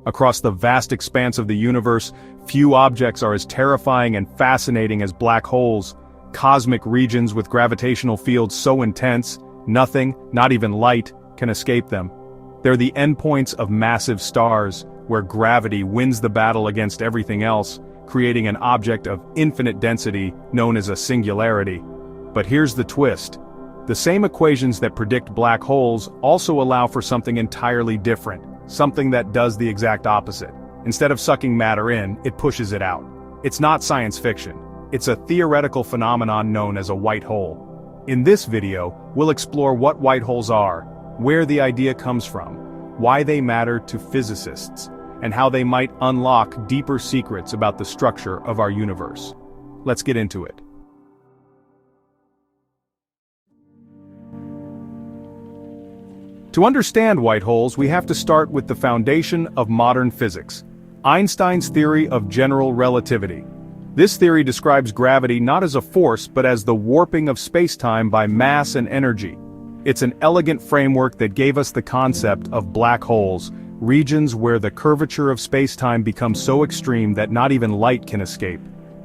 Across the vast expanse of the universe, few objects are as terrifying and fascinating as black holes, cosmic regions with gravitational fields so intense, nothing, not even light, can escape them. They're the endpoints of massive stars, where gravity wins the battle against everything else, creating an object of infinite density known as a singularity. But here's the twist. The same equations that predict black holes also allow for something entirely different, something that does the exact opposite. Instead of sucking matter in, it pushes it out. It's not science fiction. It's a theoretical phenomenon known as a white hole. In this video, we'll explore what white holes are, where the idea comes from, why they matter to physicists, and how they might unlock deeper secrets about the structure of our universe. Let's get into it. To understand white holes, we have to start with the foundation of modern physics, Einstein's theory of general relativity. This theory describes gravity not as a force but as the warping of space-time by mass and energy. It's an elegant framework that gave us the concept of black holes, regions where the curvature of space-time becomes so extreme that not even light can escape.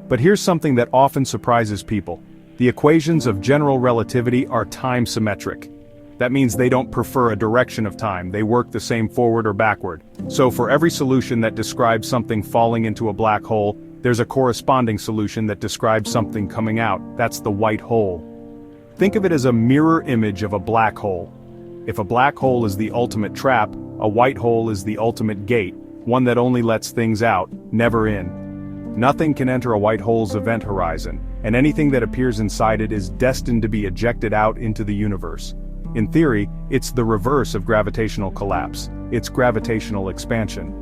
But here's something that often surprises people. The equations of general relativity are time-symmetric. That means they don't prefer a direction of time, they work the same forward or backward. So for every solution that describes something falling into a black hole, there's a corresponding solution that describes something coming out. That's the white hole. Think of it as a mirror image of a black hole. If a black hole is the ultimate trap, a white hole is the ultimate gate, one that only lets things out, never in. Nothing can enter a white hole's event horizon, and anything that appears inside it is destined to be ejected out into the universe. In theory, it's the reverse of gravitational collapse. It's gravitational expansion.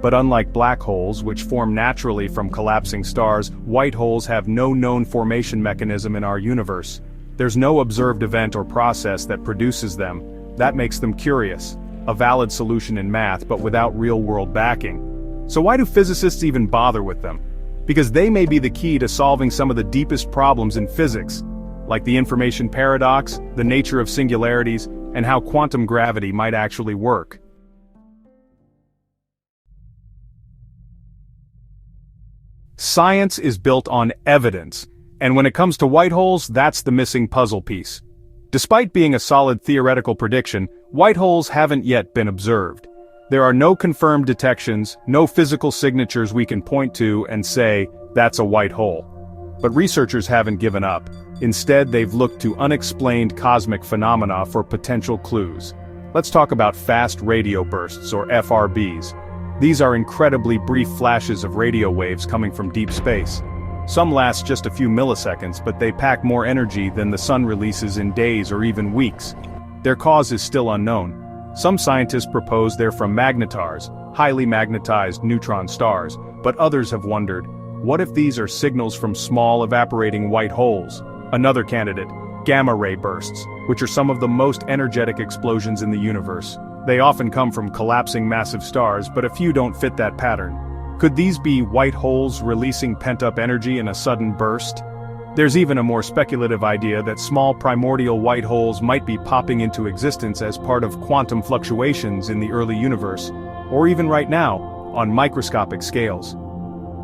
But unlike black holes, which form naturally from collapsing stars, white holes have no known formation mechanism in our universe. There's no observed event or process that produces them. That makes them curious. A valid solution in math, but without real-world backing. So why do physicists even bother with them? Because they may be the key to solving some of the deepest problems in physics, like the information paradox, the nature of singularities, and how quantum gravity might actually work. Science is built on evidence, and when it comes to white holes, that's the missing puzzle piece. Despite being a solid theoretical prediction, white holes haven't yet been observed. There are no confirmed detections, no physical signatures we can point to and say, that's a white hole. But researchers haven't given up. Instead, they've looked to unexplained cosmic phenomena for potential clues. Let's talk about fast radio bursts, or FRBs. These are incredibly brief flashes of radio waves coming from deep space. Some last just a few milliseconds, but they pack more energy than the sun releases in days or even weeks. Their cause is still unknown. Some scientists propose they're from magnetars, highly magnetized neutron stars, but others have wondered, what if these are signals from small evaporating white holes? Another candidate, gamma-ray bursts, which are some of the most energetic explosions in the universe. They often come from collapsing massive stars, but a few don't fit that pattern. Could these be white holes releasing pent-up energy in a sudden burst? There's even a more speculative idea that small primordial white holes might be popping into existence as part of quantum fluctuations in the early universe, or even right now, on microscopic scales.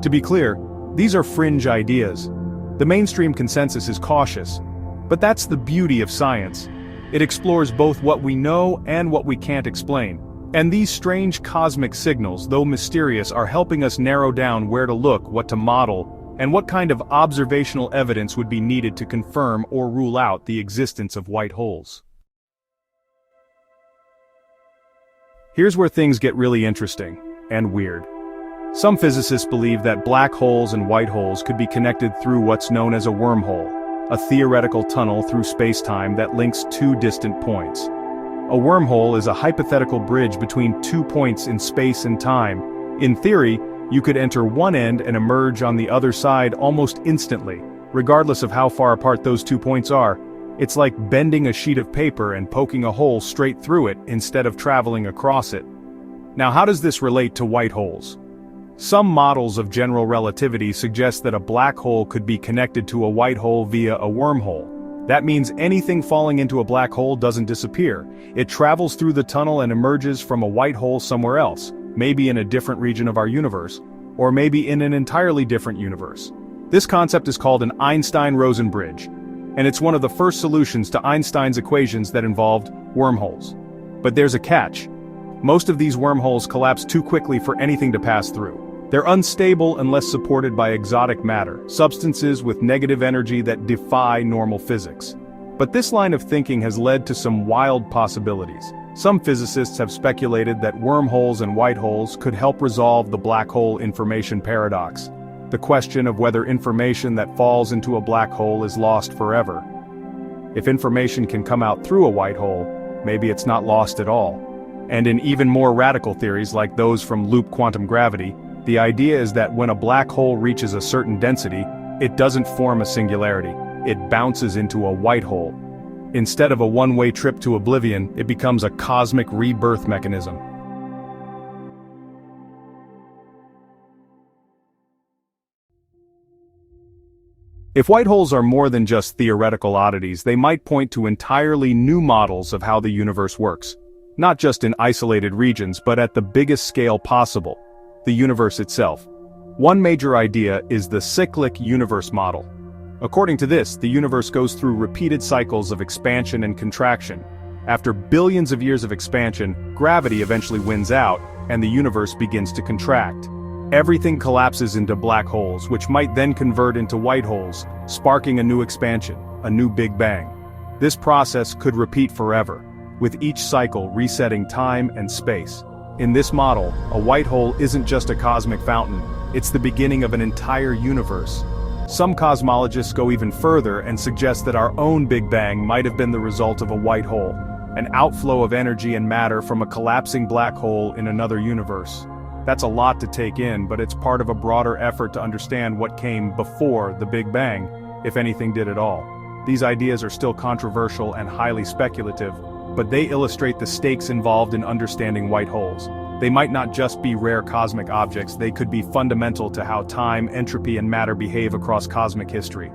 To be clear, these are fringe ideas. The mainstream consensus is cautious. But that's the beauty of science. It explores both what we know and what we can't explain. And these strange cosmic signals, though mysterious, are helping us narrow down where to look, what to model, and what kind of observational evidence would be needed to confirm or rule out the existence of white holes. Here's where things get really interesting and weird. Some physicists believe that black holes and white holes could be connected through what's known as a wormhole, a theoretical tunnel through space-time that links two distant points. A wormhole is a hypothetical bridge between 2 points in space and time. In theory, you could enter one end and emerge on the other side almost instantly, regardless of how far apart those 2 points are. It's like bending a sheet of paper and poking a hole straight through it instead of traveling across it. Now, how does this relate to white holes? Some models of general relativity suggest that a black hole could be connected to a white hole via a wormhole. That means anything falling into a black hole doesn't disappear. It travels through the tunnel and emerges from a white hole somewhere else, maybe in a different region of our universe, or maybe in an entirely different universe. This concept is called an Einstein-Rosen bridge, and it's one of the first solutions to Einstein's equations that involved wormholes. But there's a catch. Most of these wormholes collapse too quickly for anything to pass through. They're unstable unless supported by exotic matter, substances with negative energy that defy normal physics. But this line of thinking has led to some wild possibilities. Some physicists have speculated that wormholes and white holes could help resolve the black hole information paradox, the question of whether information that falls into a black hole is lost forever. If information can come out through a white hole, maybe it's not lost at all. And in even more radical theories like those from loop quantum gravity, the idea is that when a black hole reaches a certain density, it doesn't form a singularity, it bounces into a white hole. Instead of a one-way trip to oblivion, it becomes a cosmic rebirth mechanism. If white holes are more than just theoretical oddities, they might point to entirely new models of how the universe works. Not just in isolated regions, but at the biggest scale possible. The universe itself. One major idea is the cyclic universe model. According to this, the universe goes through repeated cycles of expansion and contraction. After billions of years of expansion, gravity eventually wins out, and the universe begins to contract. Everything collapses into black holes, which might then convert into white holes, sparking a new expansion, a new Big Bang. This process could repeat forever, with each cycle resetting time and space. In this model, a white hole isn't just a cosmic fountain, it's the beginning of an entire universe. Some cosmologists go even further and suggest that our own Big Bang might have been the result of a white hole, an outflow of energy and matter from a collapsing black hole in another universe. That's a lot to take in, but it's part of a broader effort to understand what came before the Big Bang, if anything did at all. These ideas are still controversial and highly speculative, but they illustrate the stakes involved in understanding white holes. They might not just be rare cosmic objects, they could be fundamental to how time, entropy, and matter behave across cosmic history.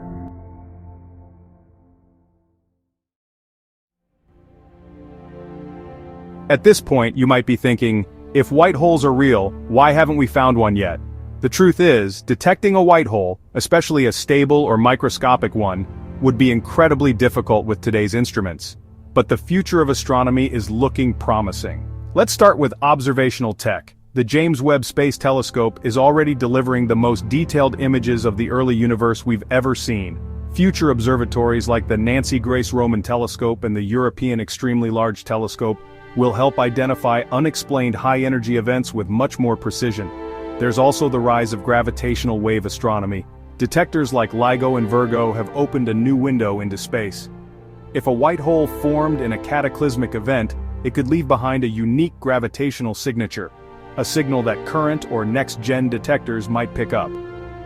At this point, you might be thinking, if white holes are real, why haven't we found one yet? The truth is, detecting a white hole, especially a stable or microscopic one, would be incredibly difficult with today's instruments. But the future of astronomy is looking promising. Let's start with observational tech. The James Webb Space Telescope is already delivering the most detailed images of the early universe we've ever seen. Future observatories like the Nancy Grace Roman Telescope and the European Extremely Large Telescope will help identify unexplained high-energy events with much more precision. There's also the rise of gravitational wave astronomy. Detectors like LIGO and Virgo have opened a new window into space. If a white hole formed in a cataclysmic event, it could leave behind a unique gravitational signature, a signal that current or next-gen detectors might pick up.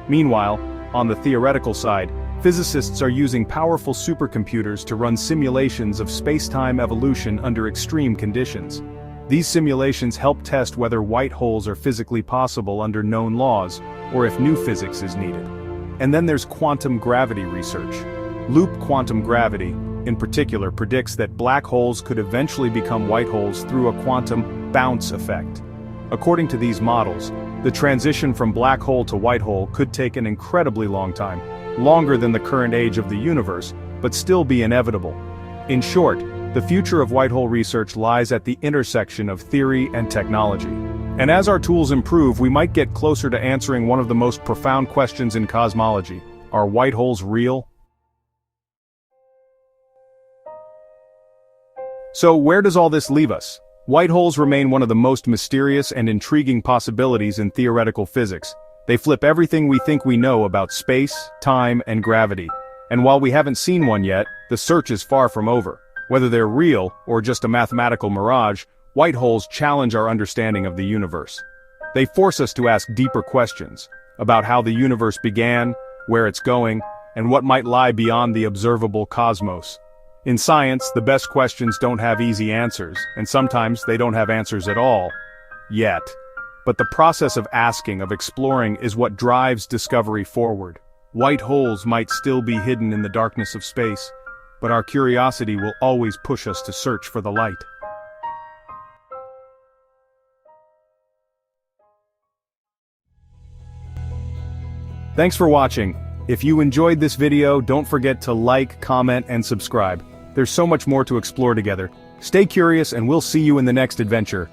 Meanwhile, on the theoretical side, physicists are using powerful supercomputers to run simulations of space-time evolution under extreme conditions. These simulations help test whether white holes are physically possible under known laws, or if new physics is needed. And then there's quantum gravity research. Loop quantum gravity, in particular, predicts that black holes could eventually become white holes through a quantum bounce effect. According to these models, the transition from black hole to white hole could take an incredibly long time, longer than the current age of the universe, but still be inevitable. In short, the future of white hole research lies at the intersection of theory and technology. And as our tools improve, we might get closer to answering one of the most profound questions in cosmology: are white holes real? So where does all this leave us? White holes remain one of the most mysterious and intriguing possibilities in theoretical physics. They flip everything we think we know about space, time, and gravity. And while we haven't seen one yet, the search is far from over. Whether they're real or just a mathematical mirage, white holes challenge our understanding of the universe. They force us to ask deeper questions about how the universe began, where it's going, and what might lie beyond the observable cosmos. In science, the best questions don't have easy answers, and sometimes they don't have answers at all. Yet. But the process of asking, of exploring, is what drives discovery forward. White holes might still be hidden in the darkness of space, but our curiosity will always push us to search for the light. Thanks for watching. If you enjoyed this video, don't forget to like, comment, and subscribe. There's so much more to explore together. Stay curious and we'll see you in the next adventure.